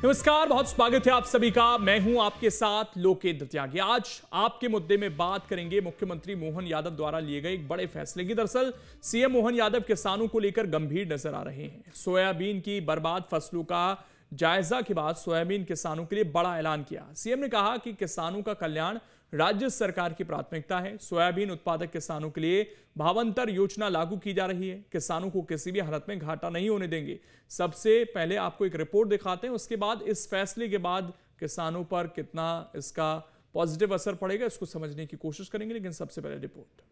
नमस्कार, बहुत स्वागत है आप सभी का। मैं हूं आपके साथ लोकेन्द्र त्यागी। आज आपके मुद्दे में बात करेंगे मुख्यमंत्री मोहन यादव द्वारा लिए गए एक बड़े फैसले की। दरअसल सीएम मोहन यादव किसानों को लेकर गंभीर नजर आ रहे हैं। सोयाबीन की बर्बाद फसलों का जायजा के बाद सोयाबीन किसानों के लिए बड़ा ऐलान किया। सीएम ने कहा कि किसानों का कल्याण राज्य सरकार की प्राथमिकता है। सोयाबीन उत्पादक किसानों के लिए भावांतर योजना लागू की जा रही है। किसानों को किसी भी हालत में घाटा नहीं होने देंगे। सबसे पहले आपको एक रिपोर्ट दिखाते हैं, उसके बाद इस फैसले के बाद किसानों पर कितना इसका पॉजिटिव असर पड़ेगा इसको समझने की कोशिश करेंगे। लेकिन सबसे पहले रिपोर्ट।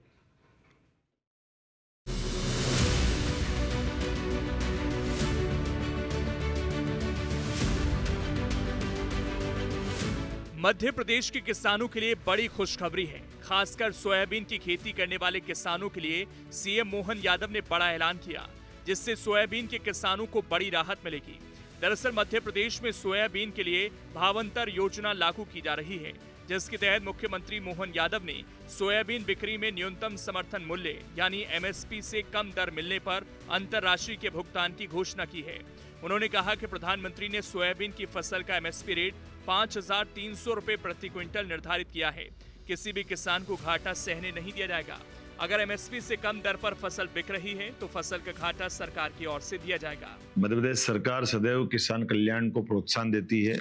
मध्य प्रदेश के किसानों के लिए बड़ी खुशखबरी है। खासकर सोयाबीन की खेती करने वाले किसानों के लिए सीएम मोहन यादव ने बड़ा ऐलान किया, जिससे सोयाबीन के किसानों को बड़ी राहत मिलेगी। दरअसल मध्य प्रदेश में सोयाबीन के लिए भावांतर योजना लागू की जा रही है, जिसके तहत मुख्यमंत्री मोहन यादव ने सोयाबीन बिक्री में न्यूनतम समर्थन मूल्य यानी एमएसपी से कम दर मिलने पर अंतरराष्ट्रीय के भुगतान की घोषणा की है। उन्होंने कहा कि प्रधानमंत्री ने सोयाबीन की फसल का एमएसपी रेट 5,300 रुपए प्रति क्विंटल निर्धारित किया है। किसी भी किसान को घाटा सहने नहीं दिया जाएगा। अगर एमएसपी से कम दर पर फसल बिक रही है तो फसल का घाटा सरकार की ओर से दिया जाएगा। मध्य प्रदेश सरकार सदैव किसान कल्याण को प्रोत्साहन देती है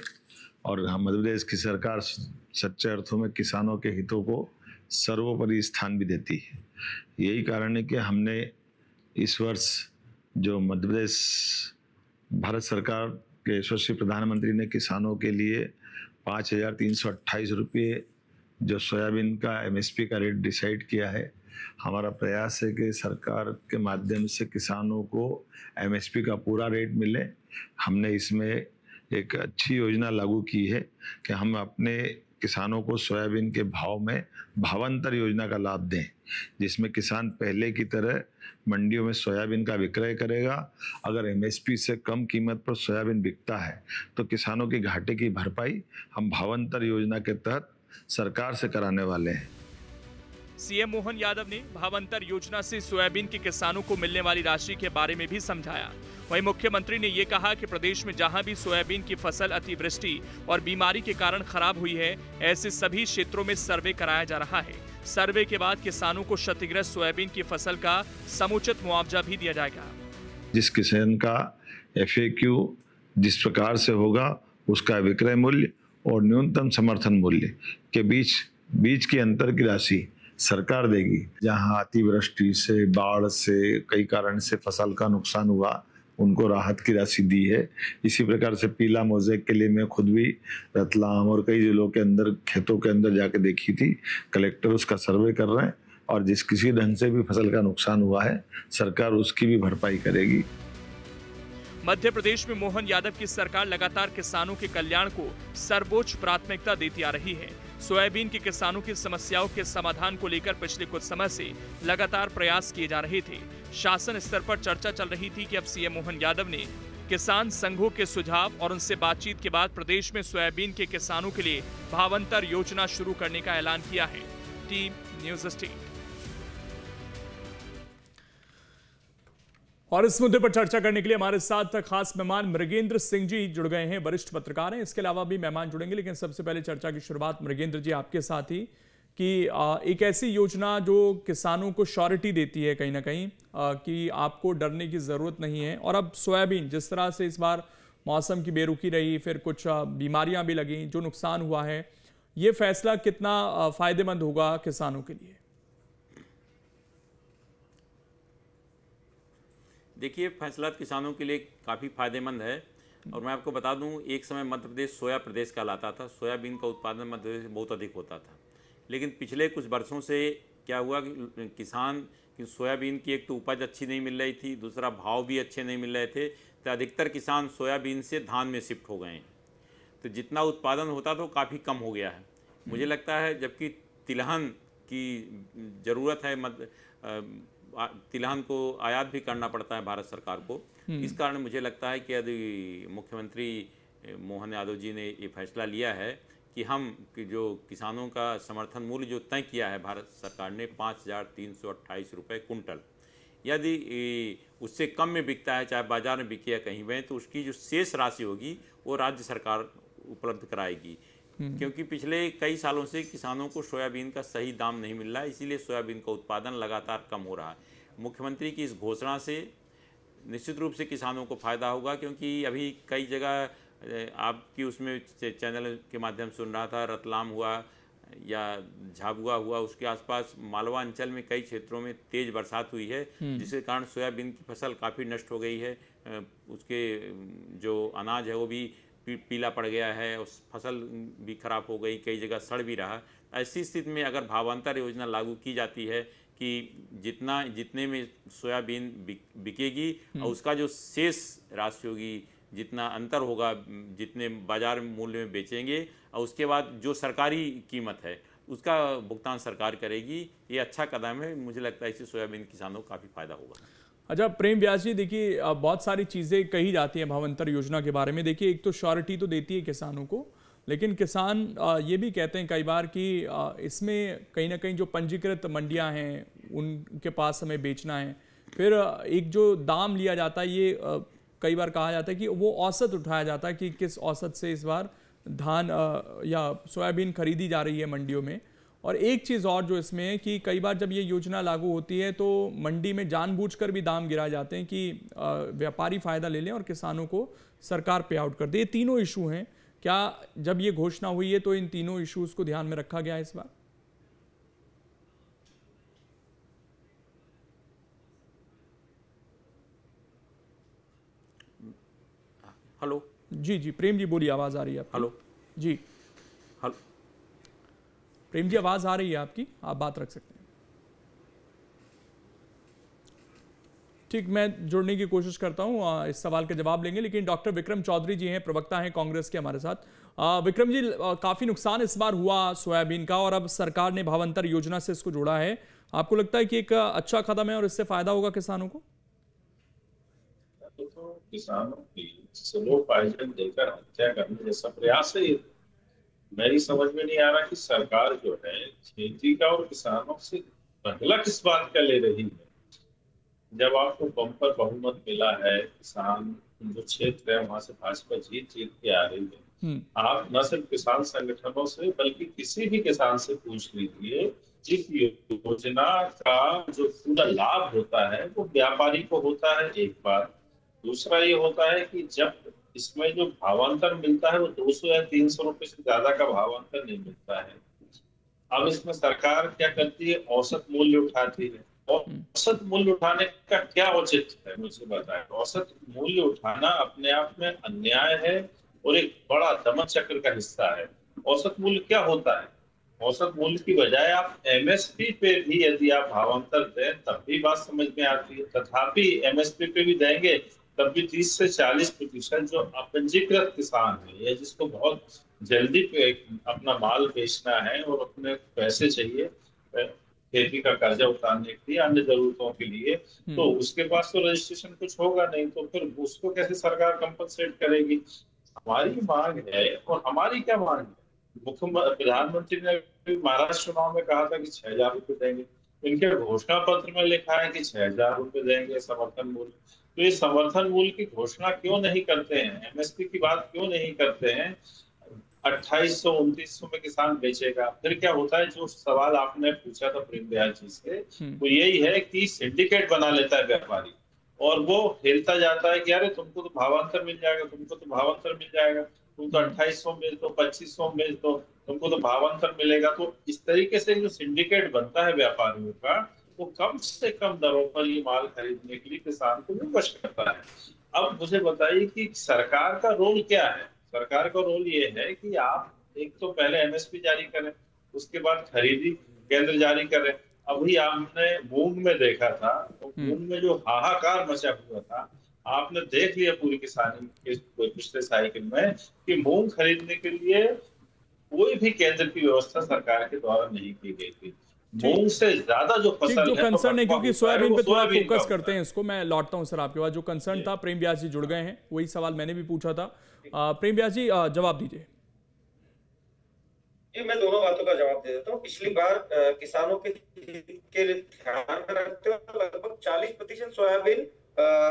और मध्य प्रदेश की सरकार सच्चे अर्थों में किसानों के हितों को सर्वोपरि स्थान भी देती है। यही कारण है कि हमने इस वर्ष जो मध्य प्रदेश भारत सरकार के यशस्वी प्रधानमंत्री ने किसानों के लिए 5,328 रुपये जो सोयाबीन का एमएसपी का रेट डिसाइड किया है। हमारा प्रयास है कि सरकार के माध्यम से किसानों को एमएसपी का पूरा रेट मिले। हमने इसमें एक अच्छी योजना लागू की है कि हम अपने किसानों को सोयाबीन के भाव में भावांतर योजना का लाभ दें, जिसमें किसान पहले की तरह मंडियों में सोयाबीन का विक्रय करेगा। अगर एमएसपी से कम कीमत पर सोयाबीन बिकता है तो किसानों की घाटे की भरपाई हम भावांतर योजना के तहत सरकार से कराने वाले हैं। सीएम मोहन यादव ने भावांतर योजना से सोयाबीन के किसानों को मिलने वाली राशि के बारे में भी समझाया। वहीं मुख्यमंत्री ने ये कहा कि प्रदेश में जहां भी सोयाबीन की फसल अतिवृष्टि और बीमारी के कारण खराब हुई है, ऐसे सभी क्षेत्रों में सर्वे कराया जा रहा है। सर्वे के बाद किसानों को क्षतिग्रस्त सोयाबीन की फसल का समुचित मुआवजा भी दिया जाएगा। जिस किसान का FAQ जिस प्रकार से होगा, उसका विक्रय मूल्य और न्यूनतम समर्थन मूल्य के बीच की अंतर की राशि सरकार देगी। जहां अतिवृष्टि से, बाढ़ से, कई कारण से फसल का नुकसान हुआ, उनको राहत की राशि दी है। इसी प्रकार से पीला मोज़ेक के लिए मैं खुद भी रतलाम और कई जिलों के अंदर खेतों के अंदर जाके देखी थी। कलेक्टर उसका सर्वे कर रहे हैं और जिस किसी ढंग से भी फसल का नुकसान हुआ है, सरकार उसकी भी भरपाई करेगी। मध्य प्रदेश में मोहन यादव की सरकार लगातार किसानों के कल्याण को सर्वोच्च प्राथमिकता देती आ रही है। सोयाबीन के किसानों की समस्याओं के समाधान को लेकर पिछले कुछ समय से लगातार प्रयास किए जा रहे थे। शासन स्तर पर चर्चा चल रही थी कि अब सीएम मोहन यादव ने किसान संघों के सुझाव और उनसे बातचीत के बाद प्रदेश में सोयाबीन के किसानों के लिए भावांतर योजना शुरू करने का ऐलान किया है। Team news state. और इस मुद्दे पर चर्चा करने के लिए हमारे साथ खास मेहमान मृगेंद्र सिंह जी जुड़ गए हैं, वरिष्ठ पत्रकार हैं। इसके अलावा भी मेहमान जुड़ेंगे, लेकिन सबसे पहले चर्चा की शुरुआत मृगेंद्र जी आपके साथ ही कि एक ऐसी योजना जो किसानों को श्योरिटी देती है कहीं ना कहीं कि आपको डरने की जरूरत नहीं है। और अब सोयाबीन जिस तरह से इस बार मौसम की बेरुखी रही, फिर कुछ बीमारियां भी लगी, जो नुकसान हुआ है, ये फैसला कितना फायदेमंद होगा किसानों के लिए? देखिए, फैसला किसानों के लिए काफ़ी फायदेमंद है। और मैं आपको बता दूं, एक समय मध्य प्रदेश सोया प्रदेश कहलाता था। सोयाबीन का उत्पादन मध्य प्रदेश में बहुत अधिक होता था। लेकिन पिछले कुछ वर्षों से क्या हुआ कि किसान की सोयाबीन की एक तो उपज अच्छी नहीं मिल रही थी, दूसरा भाव भी अच्छे नहीं मिल रहे थे, तो अधिकतर किसान सोयाबीन से धान में शिफ्ट हो गए हैं। तो जितना उत्पादन होता था वो काफ़ी कम हो गया है। मुझे लगता है जबकि तिलहन की ज़रूरत है, तिलहन को आयात भी करना पड़ता है भारत सरकार को। इस कारण मुझे लगता है कि यदि मुख्यमंत्री मोहन यादव जी ने ये फैसला लिया है कि जो किसानों का समर्थन मूल्य जो तय किया है भारत सरकार ने 5,328 रुपये कुंटल, यदि उससे कम में बिकता है, चाहे बाजार में बिके या कहीं में, तो उसकी जो शेष राशि होगी वो राज्य सरकार उपलब्ध कराएगी। क्योंकि पिछले कई सालों से किसानों को सोयाबीन का सही दाम नहीं मिल रहा है, इसीलिए सोयाबीन का उत्पादन लगातार कम हो रहा है। मुख्यमंत्री की इस घोषणा से निश्चित रूप से किसानों को फायदा होगा, क्योंकि अभी कई जगह आपकी उसमें चैनल के माध्यम से सुन रहा था, रतलाम हुआ या झाबुआ हुआ, उसके आसपास मालवा अंचल में कई क्षेत्रों में तेज बरसात हुई है, जिसके कारण सोयाबीन की फसल काफ़ी नष्ट हो गई है। उसके जो अनाज है वो भी पीला पड़ गया है, उस फसल भी खराब हो गई, कई जगह सड़ भी रहा। ऐसी स्थिति में अगर भावांतर योजना लागू की जाती है कि जितने में सोयाबीन बिकेगी और उसका जो शेष राशि होगी, जितना अंतर होगा, जितने बाजार मूल्य में बेचेंगे, और उसके बाद जो सरकारी कीमत है उसका भुगतान सरकार करेगी, ये अच्छा कदम है। मुझे लगता है इससे सोयाबीन किसानों को काफ़ी फायदा होगा। अच्छा प्रेम व्यास जी, देखिए बहुत सारी चीज़ें कही जाती हैं भावांतर योजना के बारे में। देखिए एक तो श्योरिटी तो देती है किसानों को, लेकिन किसान ये भी कहते हैं कई बार कि इसमें कहीं ना कहीं जो पंजीकृत मंडियां हैं उनके पास हमें बेचना है। फिर एक जो दाम लिया जाता है, ये कई बार कहा जाता है कि वो औसत उठाया जाता है कि किस औसत से इस बार धान या सोयाबीन खरीदी जा रही है मंडियों में। और एक चीज़ और जो इसमें है कि कई बार जब ये योजना लागू होती है तो मंडी में जानबूझकर भी दाम गिराए जाते हैं कि व्यापारी फ़ायदा ले लें और किसानों को सरकार पे आउट कर दे। ये तीनों इशू हैं। क्या जब ये घोषणा हुई है तो इन तीनों इश्यूज को ध्यान में रखा गया है इस बार? हेलो जी प्रेम जी बोलिए, आवाज़ आ रही है आपकी। हेलो जी हेलो प्रेम जी, आवाज़ आ रही है आपकी, आप बात रख सकते हैं। ठीक, मैं जुड़ने की कोशिश करता हूँ, इस सवाल का जवाब लेंगे, लेकिन डॉक्टर विक्रम चौधरी जी हैं, प्रवक्ता हैं कांग्रेस के, हमारे साथ। विक्रम जी, काफ़ी नुकसान इस बार हुआ सोयाबीन का और अब सरकार ने भावांतर योजना से इसको जोड़ा है। आपको लगता है कि एक अच्छा कदम है और इससे फायदा होगा किसानों को? तो किसानों की स्लो पॉइजन देकर हत्या करने जैसा प्रयास है। मेरी समझ में नहीं आ रहा कि सरकार जो है खेती का और किसानों से बदला किस बात का ले रही है। जब आपको बम्पर बहुमत मिला है, किसान जो क्षेत्र है वहां से भाजपा जीत के आ रही है, आप न सिर्फ किसान संगठनों से बल्कि किसी भी किसान से पूछ लीजिए, इस योजना का जो पूरा लाभ होता है वो व्यापारी को होता है। एक बार दूसरा ये होता है कि जब इसमें जो भावांतर मिलता है वो 200 या 300 रुपए से ज्यादा का भावांतर नहीं मिलता है। अब इसमें सरकार क्या करती है, औसत मूल्य उठाती है। औसत मूल्य उठाने का क्या औचित्य है, मुझे बताएं। औसत मूल्य उठाना अपने आप में अन्याय है और एक बड़ा दमन चक्र का हिस्सा है। औसत मूल्य क्या होता है? औसत मूल्य की बजाय आप एमएसपी पे भी यदि आप भावांतर दें तब भी बात समझ में आती है। तथापि एमएसपी पे भी देंगे तब भी 30 से 40% जो अपंजीकृत किसान है या जिसको बहुत जल्दी अपना माल बेचना है और अपने पैसे चाहिए खेती का कर्जा उतारने के लिए, अन्य जरूरतों के लिए, तो उसके पास तो रजिस्ट्रेशन कुछ होगा नहीं, तो फिर उसको कैसे सरकार कंपनसेट करेगी? हमारी मांग है, और हमारी क्या मांग है? प्रधानमंत्री ने महाराष्ट्र चुनाव में कहा था कि 6,000 रुपए देंगे। इनके घोषणा पत्र में लिखा है कि 6,000 रुपए देंगे समर्थन मूल्य। तो ये समर्थन मूल्य की घोषणा क्यों नहीं करते हैं? एमएसपी की बात क्यों नहीं करते हैं? 2800-2900 में किसान बेचेगा। फिर क्या होता है, जो सवाल आपने पूछा था प्रेम व्यास जी से, वो यही है कि सिंडिकेट बना लेता है व्यापारी और वो हिलता जाता है कि अरे तुमको तो भावांतर मिल जाएगा, तुमको तो भावांतर मिल जाएगा, तुम तो 2800 बेच दो, 2500 बेच दो, तुमको तो भावांतर मिलेगा। तो इस तरीके से जो सिंडिकेट बनता है व्यापारियों का, वो कम से कम दरों पर ये माल खरीदने के लिए किसान को विवश करता है। अब मुझे बताइए कि सरकार का रोल क्या है? सरकार का रोल ये है कि आप एक तो पहले एमएसपी जारी करें, उसके बाद खरीदी केंद्र जारी करें। अभी आपने मूंग में देखा था, तो मूंग में जो हाहाकार मचा हुआ था, आपने देख लिया पूरी किसानी के पिछले साइकिल में कि मूंग खरीदने के लिए कोई भी केंद्र की व्यवस्था सरकार के द्वारा नहीं की गई थी। मूंग से ज्यादा जो फसल जो कंसर्न है, क्योंकि सोयाबीन पे थोड़ा फोकस करते हैं इसको, मैं लौटता हूं सर आपके पास। जो कंसर्न था, प्रेम व्यास जी जुड़ गए हैं, वही सवाल मैंने भी पूछा था। प्रेम व्यास जी जवाब दीजिए। ये मैं दोनों बातों का जवाब दे देता हूँ। पिछली बार किसानों के ध्यान में रखते हुए लगभग 40% सोयाबीन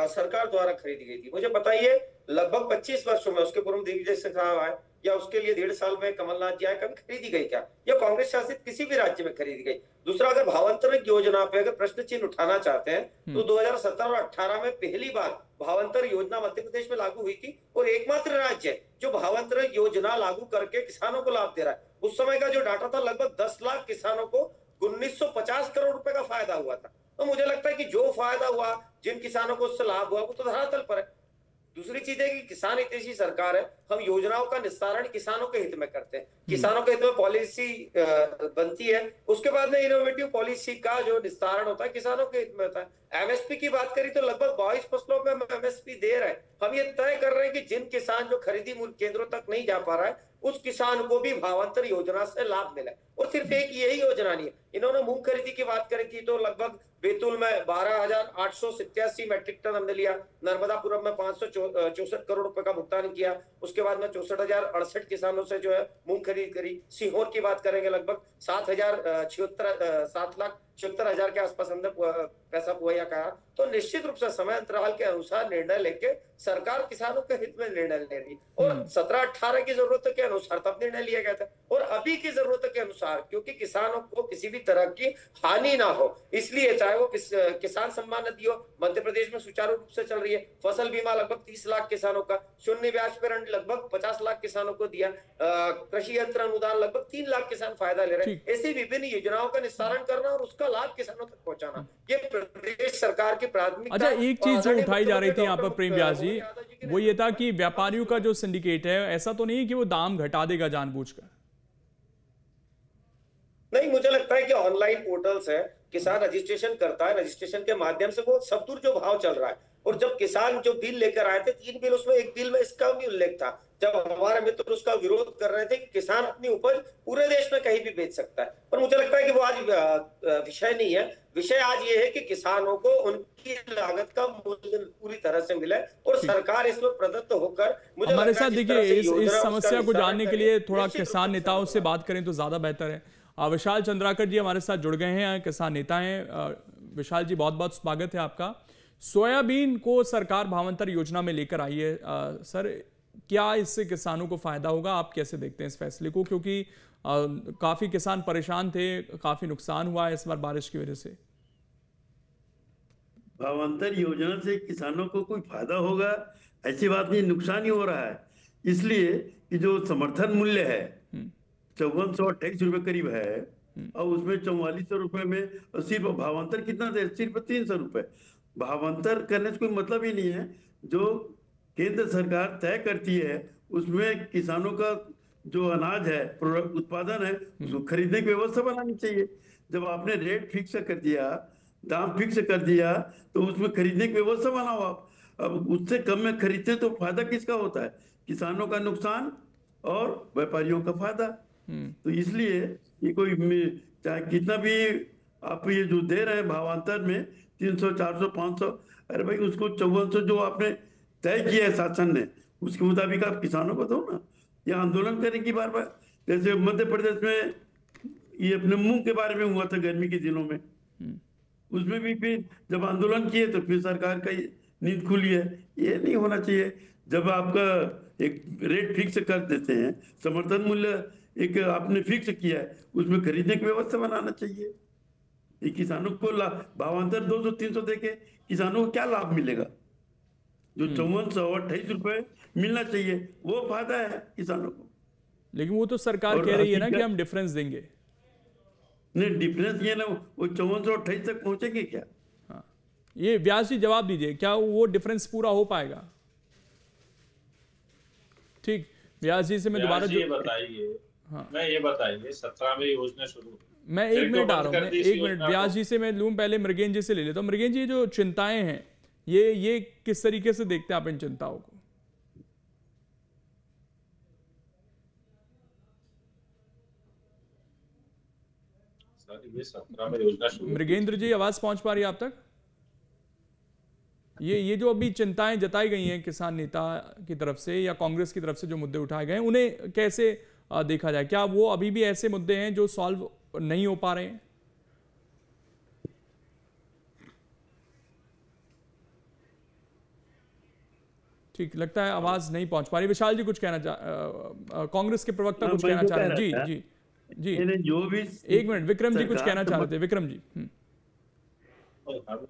सरकार द्वारा खरीदी गई थी। मुझे बताइए लगभग 25 वर्षों में, उसके पूर्व दिग्विजय सिंह साहब आए या उसके लिए 1.5 साल में कमलनाथ जी आए, कभी खरीदी गई क्या? या कांग्रेस शासित किसी भी राज्य में खरीदी गई? दूसरा, अगर भावांतर योजना पे अगर प्रश्न चिन्ह उठाना चाहते हैं तो 2017 और 18 में पहली बार भावांतर योजना मध्य प्रदेश में लागू हुई थी और एकमात्र राज्य है जो भावांतर योजना लागू करके किसानों को लाभ दे रहा है। उस समय का जो डाटा था, लगभग 10 लाख किसानों को 1950 करोड़ रुपए का फायदा हुआ था। तो मुझे लगता है कि जो फायदा हुआ, जिन किसानों को उससे लाभ हुआ, वो तो धरातल पर है। दूसरी चीज है कि किसान हितैषी सरकार है, हम योजनाओं का निस्तारण किसानों के हित में करते हैं, किसानों के हित में पॉलिसी बनती है, उसके बाद में इनोवेटिव पॉलिसी का जो निस्तारण होता है किसानों के हित में होता है। एमएसपी की बात करी तो लगभग 22 फसलों में एमएसपी दे रहे हैं। हम ये तय कर रहे हैं कि जिन किसान जो खरीदी मूल्य केंद्रों तक नहीं जा पा रहा है, उस किसान को भी भावांतर योजना से लाभ मिले। और सिर्फ एक यही योजना नहीं है, इन्होंने मूंग खरीदी की बात करी थी तो लगभग बैतूल में 12,887 मैट्रिक टन हमने लिया, नर्मदापुरम में 564 करोड़ रुपए का भुगतान किया, उसके बाद में 64,068 किसानों से जो है मूंग खरीद करी। सीहोर की बात करेंगे लगभग 7,76,000 के आसपास हमने पैसा मुहैया करा। तो निश्चित रूप से समय अंतराल के अनुसार निर्णय लेके सरकार किसानों के हित में निर्णय ले रही, और 17-18 की जरूरत के अनुसार तब निर्णय लिया गया था, और अभी की जरूरत के अनुसार, क्योंकि किसानों को किसी भी तरह की हानि ना हो, इसलिए चाहे वो किसान सम्मान निधि हो, मध्य प्रदेश में सुचारू रूप से चल रही है। फसल बीमा लगभग 30 लाख किसानों का, शून्य ब्याज पर ऋण लगभग 50 लाख किसानों को दिया, कृषि यंत्र अनुदान लगभग 3 लाख किसान फायदा ले रहे हैं। ऐसी विभिन्न योजनाओं का निस्तारण करना और उसका लाभ किसानों तक पहुंचाना, ये प्रदेश सरकार की प्राथमिकता। अच्छा, एक चीज जो उठाई जा रही थी यहाँ पर प्रेम व्यास जी, वो ये था कि व्यापारियों का जो सिंडिकेट है, ऐसा तो नहीं कि वो दाम घटा देगा जानबूझकर? नहीं, मुझे लगता है कि ऑनलाइन पोर्टल्स है, किसान रजिस्ट्रेशन करता है, रजिस्ट्रेशन के माध्यम से वो सब दूर जो भाव चल रहा है, और जब किसान जो बिल लेकर आए थे 3 बिल, उसमें एक बिल में इसका भी उल्लेख था, जब हमारे मित्र उसका विरोध कर रहे थे कि किसान अपनी उपज पूरे देश में कहीं भी बेच सकता है। पर मुझे लगता है कि वो आज विषय नहीं है। विषय आज ये है कि किसानों को उनकी लागत का मूल्य पूरी तरह से मिले, और सरकार इसमें प्रदत्त होकर, मुझे हमारे साथ देखिए इस समस्या को जानने के लिए थोड़ा किसान नेताओं से बात करें तो ज्यादा बेहतर है। विशाल चंद्राकर जी हमारे साथ जुड़ गए हैं, किसान नेता हैं। विशाल जी, बहुत बहुत स्वागत है आपका। सोयाबीन को सरकार भावांतर योजना में लेकर आई है, सर क्या इससे किसानों को फायदा होगा? आप कैसे देखते हैं इस फैसले को, क्योंकि काफी किसान परेशान थे, काफी नुकसान हुआ है इस बार बारिश की वजह से। भावांतर योजना से किसानों को कोई फायदा होगा ऐसी बात नहीं, नुकसान ही हो रहा है। इसलिए कि जो समर्थन मूल्य है 5428 रुपए करीब है, और उसमें 4400 रुपए में सिर्फ भावांतर कितना दे, सिर्फ 300 रुपए। भावांतर करने से कोई मतलब ही नहीं है। जो केंद्र सरकार तय करती है उसमें किसानों का जो अनाज है, उत्पादन है, उसको खरीदने की व्यवस्था बनानी चाहिए। जब आपने रेट फिक्स कर दिया, दाम फिक्स कर दिया, तो उसमें खरीदने की व्यवस्था बनाओ आप। अब उससे कम में खरीदते तो फायदा किसका होता है? किसानों का नुकसान और व्यापारियों का फायदा। तो इसलिए ये कोई चाहे कितना भी आप ये जो दे रहे हैं भावांतर में 300, 400, 500, अरे भाई उसको 5400 जो आपने तय किया है शासन ने, उसके मुताबिक आप किसानों को दो ना। ये आंदोलन करने की बार, जैसे मध्य प्रदेश में ये अपने मूंग के बारे में हुआ था गर्मी के दिनों में, उसमें भी फिर जब आंदोलन किए तो फिर सरकार का नींद खुली है। ये नहीं होना चाहिए। जब आपका एक रेट फिक्स कर देते हैं, समर्थन मूल्य एक आपने फिक्स किया है, उसमें खरीदने की व्यवस्था बनाना चाहिए। ये किसानों को भावांतर 200-300 देके किसानों को क्या लाभ मिलेगा? जो 5428 रुपए मिलना चाहिए वो फायदा है किसानों को। लेकिन वो तो सरकार कह रही है ना कि हम डिफरेंस देंगे। नहीं, डिफरेंस ये ना, वो 5428 तक पहुंचेंगे क्या? हाँ, ये व्यास जी जवाब दीजिए, क्या वो डिफरेंस पूरा हो पाएगा? ठीक, व्यास जी से मैं दोबारा बताइए। हाँ, मैं ये बताइए 17 में योजना शुरू, मैं 1 मिनट आ रहा हूँ, 1 मिनट व्यास जी से मैं लूँ, पहले मृगेंद्र जी से ले लेता हूँ। मृगेंद्र जी, जो चिंताएं हैं ये किस तरीके से देखते हैं आप इन चिंताओं को? सर ये 17 में योजना शुरू, मृगेंद्र जी आवाज पहुंच पा रही है आप तक? ये जो अभी चिंताएं जताई गई हैं किसान नेता की तरफ से या कांग्रेस की तरफ से, जो मुद्दे उठाए गए हैं, उन्हें कैसे देखा जाए, क्या वो अभी भी ऐसे मुद्दे हैं जो सॉल्व नहीं हो पा रहे हैं? ठीक, लगता है आवाज नहीं पहुंच पा रही। विशाल जी कुछ कहना कांग्रेस के प्रवक्ता कुछ कहना चाह रहे हैं? जी जी जी, जो भी एक मिनट, विक्रम जी कुछ कहना चाह रहे थे। विक्रम जी। हम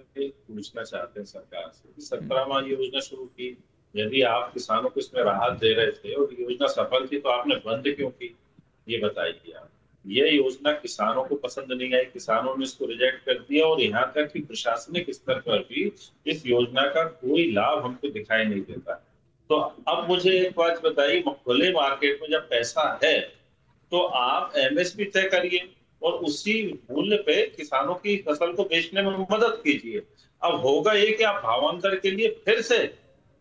पूछना चाहते हैं सरकार से कि 17वां योजना शुरू की, यदि आप किसानों को इसमें राहत दे रहे थे और योजना सफल थी तो आपने बंद क्यों की, ये बताइए आप। ये योजना किसानों को पसंद नहीं आई, किसानों ने इसको रिजेक्ट कर दिया और यहाँ तक कि प्रशासनिक स्तर पर भी इस योजना का कोई लाभ हमको दिखाई नहीं देता। तो अब मुझे एक बात बताइए, खुले मार्केट में जब पैसा है तो आप एमएसपी तय करिए और उसी मूल्य पे किसानों की फसल को बेचने में मदद कीजिए। अब होगा ये कि आप भावांतर के लिए फिर से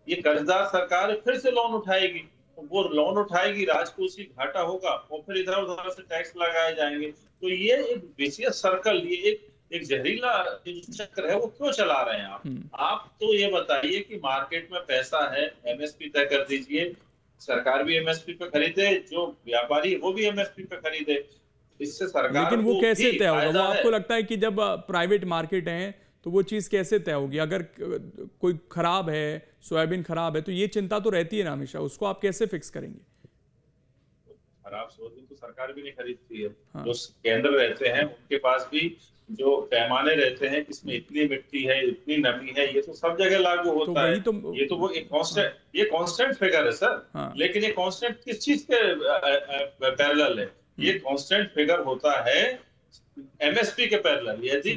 ये कर्जदार सरकार फिर से लोन उठाएगी, वो लोन उठाएगी, राजकोषीय घाटा होगा और फिर इधर उधर से टैक्स लगाए जाएंगे। तो ये एक विशेष सर्कल, ये एक जहरीला चक्र है, वो क्यों चला रहे हैं आप तो ये बताइए कि मार्केट में पैसा है, एमएसपी तय कर दीजिए, सरकार भी एमएसपी पे खरीदे, जो व्यापारी वो भी एमएसपी पे खरीदे, इससे सरकार। लेकिन वो कैसे तय होगा? वो आपको लगता है कि जब प्राइवेट मार्केट है तो वो चीज कैसे तय होगी? अगर कोई खराब है, सोयाबीन खराब है, तो ये चिंता तो रहती है ना हमेशा, उसको आप कैसे फिक्स करेंगे? खराब सोयाबीन तो सरकार भी नहीं खरीदती है। हाँ। जो केंद्र रहते हैं उनके पास भी जो पैमाने रहते हैं, इसमें इतनी मिट्टी है, इतनी नमी है, ये तो सब जगह लागू होता है। ये तो वो एक कांस्टेंट, ये कांस्टेंट फिगर है सर। हाँ। लेकिन ये कांस्टेंट किस चीज के पैरेलल है? ये कांस्टेंट फिगर होता है एमएसपी के पैरेलल। यदि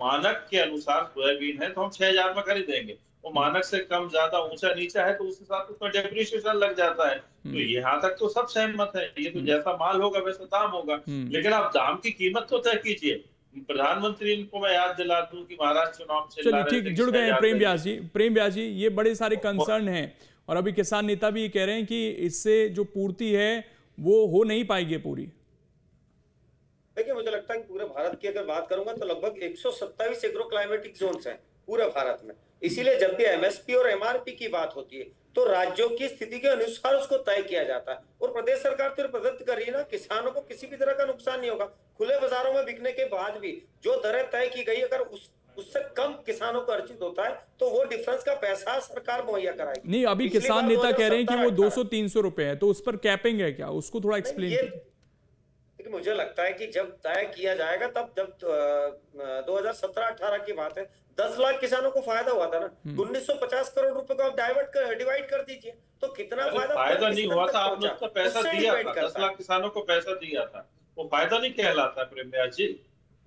मानक के अनुसार सोयाबीन है तो हम 6000 में खरीदेंगे, वो मानक से कम ज्यादा ऊंचा नीचा है तो उस हिसाब से उसमें डेप्रिसिएशन लग जाता है। तो यहाँ तक तो सब सहमत है, ये तो जैसा माल होगा वैसा दाम होगा। लेकिन आप दाम की कीमत तो तय कीजिए। प्रधानमंत्री को मैं याद दिला दूं कि महाराष्ट्र चुनाव चलिए ठीक, जुड़ गए हैं प्रेम व्यास जी। प्रेम व्यास जी, ये बड़े सारे कंसर्न हैं और अभी किसान नेता भी ये कह रहे हैं कि इससे जो पूर्ति है वो हो नहीं पाएगी पूरी। देखिए, मुझे लगता है कि पूरे भारत की अगर बात करूंगा तो लगभग 127 एग्रो क्लाइमेटिक जोन्स हैं पूरे भारत में। इसीलिए जब भी एमएसपी और एमआरपी की बात होती है तो राज्यों की स्थिति के अनुसार उसको तय किया जाता है। और प्रदेश सरकार तो प्रदत्त कर रही है ना, किसानों को किसी भी तरह का नुकसान नहीं होगा। खुले बाजारों में बिकने के बाद भी जो दरें तय की गई, अगर उससे कम किसानों को अर्जित होता है तो वो डिफरेंस का पैसा सरकार मुहैया कराएगी। नहीं, अभी किसान नेता कह रहे हैं कि वो 200-300 रुपए है, तो उस पर कैपिंग है क्या? उसको थोड़ा एक्सप्लेन कीजिए। मुझे लगता है कि जब तय किया जाएगा तब, जब 2017-18 की बात है, 10 लाख किसानों को फायदा हुआ था ना, 1950 करोड़ रुपए को आप डिवाइड कर दीजिए तो कितना फायदा नहीं हुआ था। आपने उसका पैसा दिया था, 10 लाख किसानों को पैसा दिया था, वो फायदा नहीं कहलाता प्रेम व्यास जी।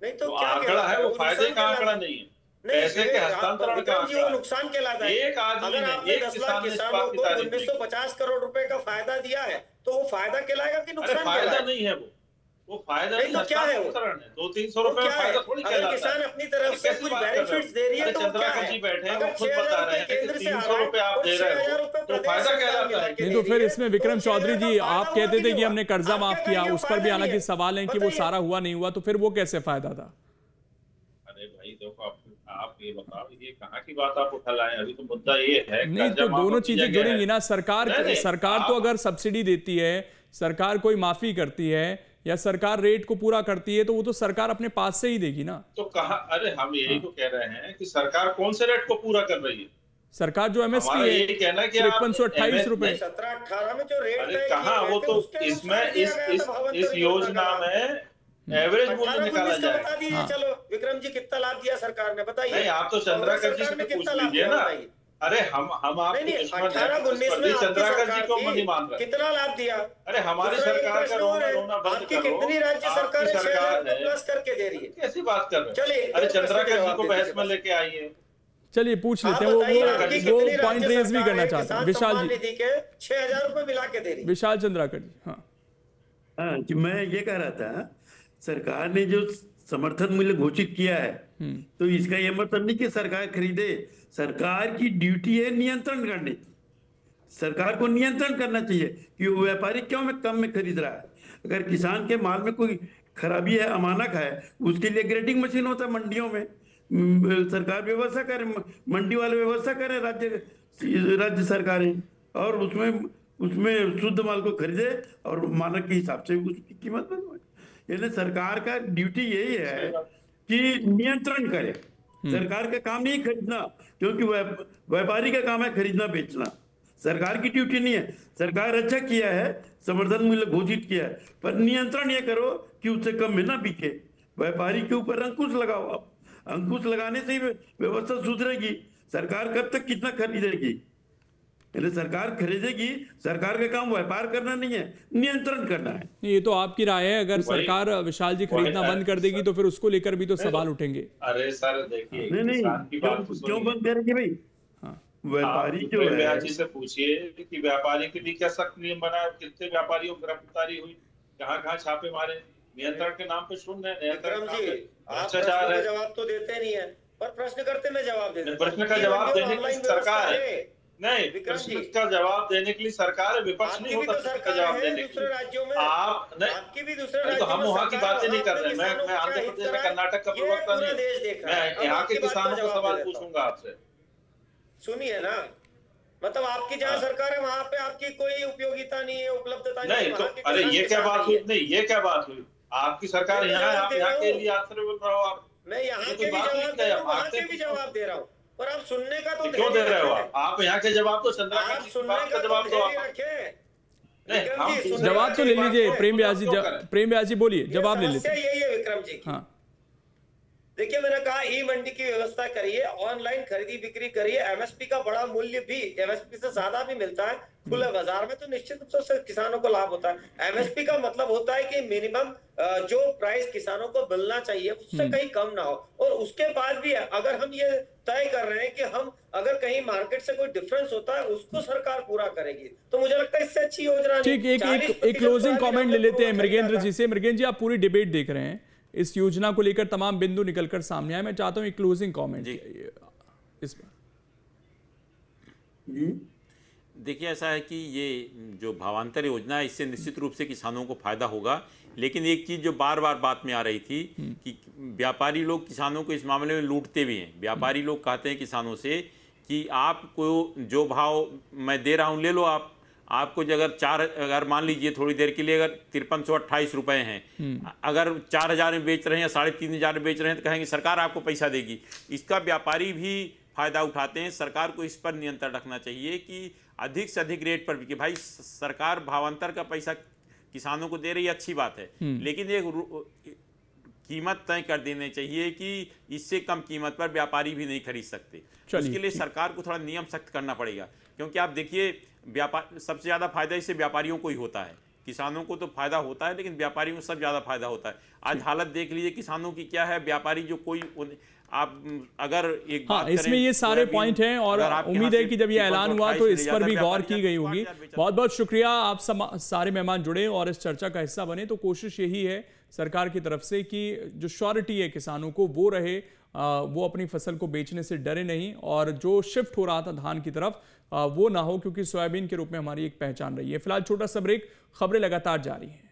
नहीं तो आंकड़ा है, वो फायदे का आंकड़ा नहीं है, पैसे के हस्तांतरण का आंकड़ा। नुकसान कहलाता है। एक आदमी ने, एक 10 लाख किसानों को 1950 करोड़ रुपए का फायदा दिया है तो वो फायदा कहलाएगा कि नुकसान? फायदा नहीं है, वो फायदा नहीं, तो क्या है? 200-300 रुपए फायदा थोड़ी कहलाता है। किसान अपनी तरफ से कुछ बेनिफिट्स दे रही है तो चंद्राकर जी बैठे हैं, वो खुद बता रहे हैं कि 300 रुपए आप दे रहे हो तो फायदा कहलाता है। नहीं तो फिर इसमें विक्रम चौधरी जी, आप कहते थे कि हमने कर्जा माफ किया, उस पर भी हालांकि सवाल है कि वो सारा हुआ नहीं हुआ, तो फिर वो कैसे फायदा था? अरे भाई देखो, आप ये बताओ, ये कहाँ की बात आप उठा लाए? अभी तो मुद्दा ये है, नहीं तो दोनों चीजें जुड़ेंगी ना। सरकार तो अगर सब्सिडी देती है, सरकार कोई माफी करती है या सरकार रेट को पूरा करती है तो वो तो सरकार अपने पास से ही देगी ना। तो कहा, अरे हम यही तो कह रहे हैं कि सरकार कौन से रेट को पूरा कर रही है? सरकार जो एमएसपी है, यही कहना है कि 5328 रुपए। 17-18 में जो रेट कहा, वो तो इसमें इस योजना में एवरेज मूल्य निकाला जाएगा। चलो विक्रम जी, कितना लाभ दिया सरकार ने बताइए? नहीं, आप तो चंद्राकर जी से पूछ लीजिए ना। अरे हम आप 18-19 में चंद्राकर जी को नहीं मान रहे, कितना लाभ दिया? अरे हमारी सरकार का रोना बंद करो। कितनी राज्य सरकार 6000 प्लस करके दे रही है? कैसी बात कर रहे हैं? चलिए, अरे चंद्राकर जी को बहस में लेके आइए। चलिए पूछ लेते हैं, वो पॉइंट रेज भी करना चाहते हैं। विशाल जी, 6000 रुपए मिला के दे रही है। विशाल चंद्राकर जी। हाँ, कि मैं ये कह रहा था, सरकार ने जो समर्थन मूल्य घोषित किया है तो इसका यह मतलब नहीं कि सरकार खरीदे। सरकार की ड्यूटी है नियंत्रण करने की। सरकार को नियंत्रण करना चाहिए कि वो व्यापारी क्यों में कम में खरीद रहा है। अगर किसान के माल में कोई खराबी है, अमानक है, उसके लिए ग्रेडिंग मशीन होता है मंडियों में। सरकार व्यवस्था करे, मंडी वाले व्यवस्था करें, राज्य सरकारें, और उसमें उसमें शुद्ध माल को खरीदे और मानक के हिसाब से उसकी कीमत बनवाए। यानी सरकार का ड्यूटी यही है कि नियंत्रण करे। सरकार का काम नहीं खरीदना, क्योंकि व्यापारी का काम है खरीदना बेचना, सरकार की ड्यूटी नहीं है। सरकार अच्छा किया है, समर्थन मूल्य घोषित किया है, पर नियंत्रण ये करो कि उससे कम में ना बिके। व्यापारी के ऊपर अंकुश लगाओ आप, अंकुश लगाने से ही व्यवस्था सुधरेगी। सरकार कब तक कितना खरीदेगी? यानी सरकार खरीदेगी, सरकार का काम व्यापार करना नहीं है, नियंत्रण करना है। ये तो आपकी राय है। अगर सरकार विशाल जी खरीदना बंद कर देगी तो फिर उसको लेकर भी तो सवाल उठेंगे। अरे सर देखिए, नहीं, क्यों बंद करेगी भाई? व्यापारी जो है, जी से पूछिए कि व्यापारी के लिए क्या सख्त नियम बनाया, कितने व्यापारियों की गिरफ्तारी हुई, कहाँ छापे मारे, नियंत्रण के नाम पे शून्य है। विक्रम जी, आप प्रश्न का जवाब तो देते नहीं है, पर प्रश्न करते मैं जवाब दे देता हूं। प्रश्न का जवाब देने के लिए सरकार है, नहीं प्रश्न का जवाब देने के लिए सरकार है, विपक्ष नहीं होता प्रश्न का जवाब देने के लिए। दूसरे राज्यों में आप नहीं, आपकी भी दूसरे राज्यों तो हम वहाँ की बातें नहीं कर रहे। मैं आंध्र प्रदेश में कर्नाटक का प्रवक्ता नहीं, मैं यहाँ के किसानों को सवाल पूछूंगा आपसे। सुनिए ना, मतलब आपकी जहाँ सरकार है वहाँ पे आपकी कोई उपयोगिता नहीं है, उपलब्धता नहीं। तो अरे ये क्या बात हुई? नहीं, ये क्या बात हुई? आपकी सरकार यहाँ है, आप यहाँ के लिए आंसर बोल रहे हो आप। मैं यहाँ के भी जवाब दे रहा हूँ, वहाँ के भी जवाब दे रहा हूँ, पर आप सुनने का तो क्यों दे रहे हो? आप यहाँ के जवाब तो चंद्रा आप सुनने का जवाब दो। जवाब तो ले लीजिए प्रेम व्यास जी, प्रेम व्यास जी बोलिए, जवाब ले लीजिए। यही है विक्रम जी की। हाँ, देखिए मैंने कहा ई मंडी की व्यवस्था करिए, ऑनलाइन खरीदी बिक्री करिए, एमएसपी का बड़ा मूल्य भी एमएसपी से ज्यादा भी मिलता है खुले बाजार में, तो निश्चित रूप से उससे किसानों को लाभ होता है। एमएसपी का मतलब होता है कि मिनिमम जो प्राइस किसानों को मिलना चाहिए उससे कहीं कम ना हो, और उसके बाद भी अगर हम ये तय कर रहे हैं कि हम अगर कहीं मार्केट से कोई डिफरेंस होता है उसको सरकार पूरा करेगी, तो मुझे लगता है इससे अच्छी योजना। ठीक, एक क्लोजिंग कमेंट ले लेते हैं मृगेंद्र जी से। मृगेंद्र जी, आप पूरी डिबेट देख रहे हैं, इस योजना को लेकर तमाम बिंदु निकलकर सामने आए, मैं चाहता हूं एक क्लोजिंग कमेंट इस पर। देखिए, ऐसा है कि ये जो भावांतर योजना है इससे निश्चित रूप से किसानों को फायदा होगा, लेकिन एक चीज़ जो बार बार बात में आ रही थी कि व्यापारी लोग किसानों को इस मामले में लूटते भी हैं। व्यापारी लोग कहते हैं किसानों से कि आपको जो भाव मैं दे रहा हूँ ले लो आप, आपको अगर मान लीजिए थोड़ी देर के लिए अगर 5328 रुपए हैं, अगर 4000 में बेच रहे हैं या 3500 में बेच रहे हैं तो कहेंगे सरकार आपको पैसा देगी। इसका व्यापारी भी फायदा उठाते हैं। सरकार को इस पर नियंत्रण रखना चाहिए कि अधिक से अधिक रेट पर बिके। भाई सरकार भावांतर का पैसा किसानों को दे रही है, अच्छी बात है, लेकिन एक कीमत तय कर देनी चाहिए कि इससे कम कीमत पर व्यापारी भी नहीं खरीद सकते। उसके लिए सरकार को थोड़ा नियम सख्त करना पड़ेगा, क्योंकि आप देखिए व्यापार सबसे ज़्यादा फायदा इससे व्यापारियों को ही होता है। किसानों को तो फायदा होता है, लेकिन व्यापारियों को सब ज़्यादा फायदा होता है। आज हालत देख लीजिए किसानों की क्या है। व्यापारी जो कोई आप अगर एक बात इसमें ये सारे पॉइंट हैं, और उम्मीद है कि जब ये ऐलान हुआ तो इस पर भी गौर की गई होगी। बहुत बहुत शुक्रिया, आप सारे मेहमान जुड़े और इस चर्चा का हिस्सा बने। तो कोशिश यही है सरकार की तरफ से कि जो श्योरिटी है किसानों को वो रहे, वो अपनी फसल को बेचने से डरे नहीं, और जो शिफ्ट हो रहा था धान की तरफ वो ना हो, क्योंकि सोयाबीन के रूप में हमारी एक पहचान रही है। फिलहाल छोटा सा ब्रेक, खबरें लगातार जारी हैं।